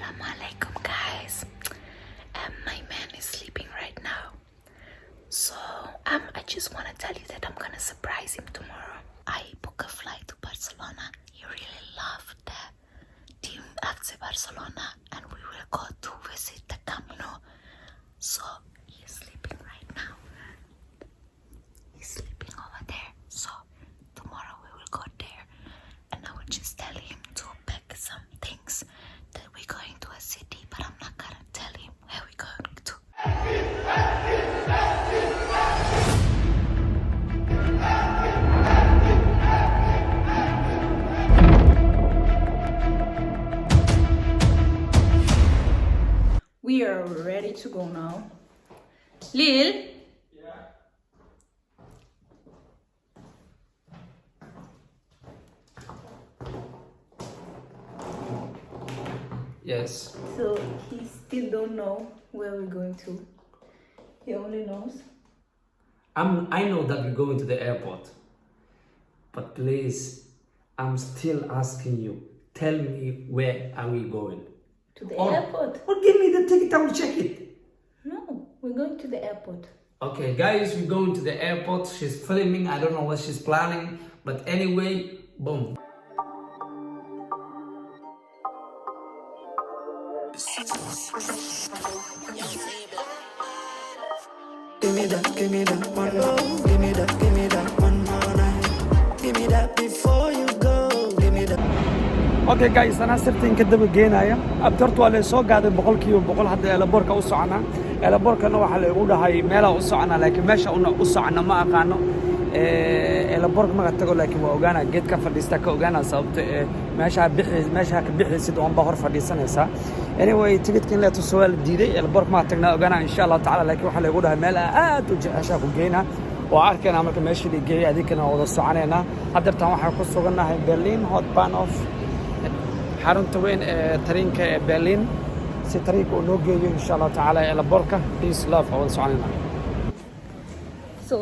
Assalamu alaikum, guys. My man is sleeping right now. So, I just want to tell you that I'm gonna surprise him tomorrow. I book a flight to Barcelona. He really loved the team FC Barcelona, and we will go to visit the Camp Nou. So, he's sleeping right now. He's sleeping over there. So, tomorrow we will go there, and I will just tell him to pack some things that we're going to a city, but I'm not gonna tell him where we're going to. We are ready to go now. Lil? Yeah. Yes. So he still don't know where we're going to. He only knows. I know that we're going to the airport. But please, I'm still asking you. Tell me, where are we going? To the airport? Or give me the ticket, I will check it. No, we're going to the airport. Okay, guys, we're going to the airport. She's filming. I don't know what she's planning. But anyway, boom. Give me that one more. Give me that one more night. Give me that before you go. Give me that. Okay guys, أنا سرتين كده بجينايا أبترتوا على سوق قاعد بقول كيو بقول حد إلى بركة وصعنا إلى بركة نوع حل يقول هاي ميلا وصعنا لكن ماشى قلنا وصعنا ما أقانو إلى بركة ما قد تقول لكن وأجانا جيت كفر ديستك وأجانا صوت ماشى بيحل سيد وان بحر فديسنا هسا anyway تيجي كنا تسوال الجديدة إلى بركة ما تجنا أجانا إن شاء الله تعالى لكن وحل يقول هاي ميلا توجه أشاف وجينا وعاركنا عملك ماشي اللي جاي هذيك أنا وضع هنا حضرت هم حيقصوا قلنا هاي برلين هوت بان أوف xarunta weyn ee tariinka ee Berlin si tariinka uu noo geeyo insha Allah taala ila borka peace love oo soconayna. So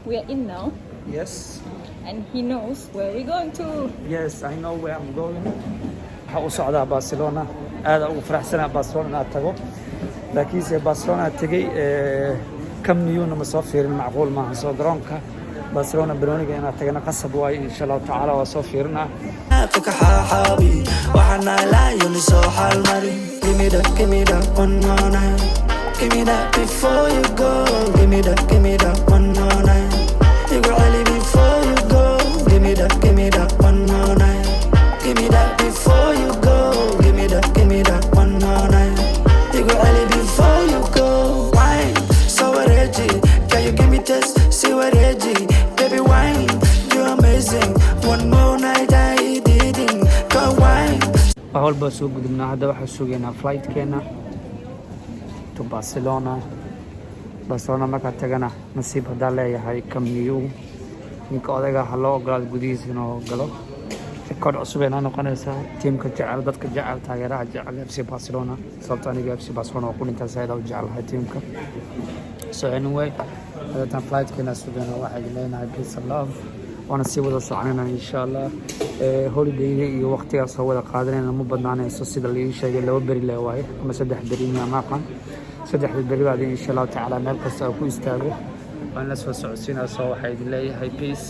we are in now, Yes, and he knows where we're going to. yes, I know where I'm going. waxa u socdaa Barcelona aad ugu faraxsanahay Barcelona aad tago laakiin se Barcelona tagay kam niyuuna ma soo fiirin macquul ma aha soo garoonka Barcelona Baroniga inaad tagana qasab waay insha Allah taala waa soo fiirina. حبي وحنا لا ينسى حال مري. Give me that one more night. Give me that before you go. Give me that one more night. You go early before you go. Give me that one more night. Give me that before you go. Give me that one more night. You go early before you go. Wine, so Reggie, can you give me test? See what Reggie, baby wine, you're amazing. One more night I didn't go wine. أول بس وقدمنا هذا واحد سوقنا فلايت كنا to Barcelona ما كان تجنا نصيب هذا له هاي كم نيو ninka odaga ha loo ogolaado gudihiisa inuu galo record cusub ee aan noqonaysa teamka jecel dadka jecel taageeraha jecel FC Barcelona sababtoo aniga FC Barcelona oo kulinta sayda u jecelahay teamka so anyway هذا flight كنا سوقنا واحد لنا peace and love وانا سي wada soconayna insha Allah holiday iyo waqtigaas oo wada qaadanayna ma badnaanayso sida la ii sheegay laba bari la waay ama saddex bari ma aqaan saddex bari baad insha Allah taala meel kasta ku istaago waan la soo socodsiinaa soo waxay idin leeyahay peace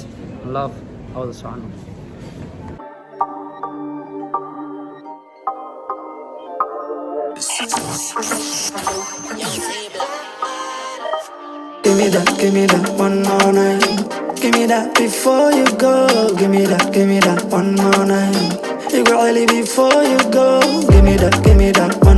love all the song. Give me that one more night. Give me that before you go. Give me that one more night. You go early before you go. Give me that one.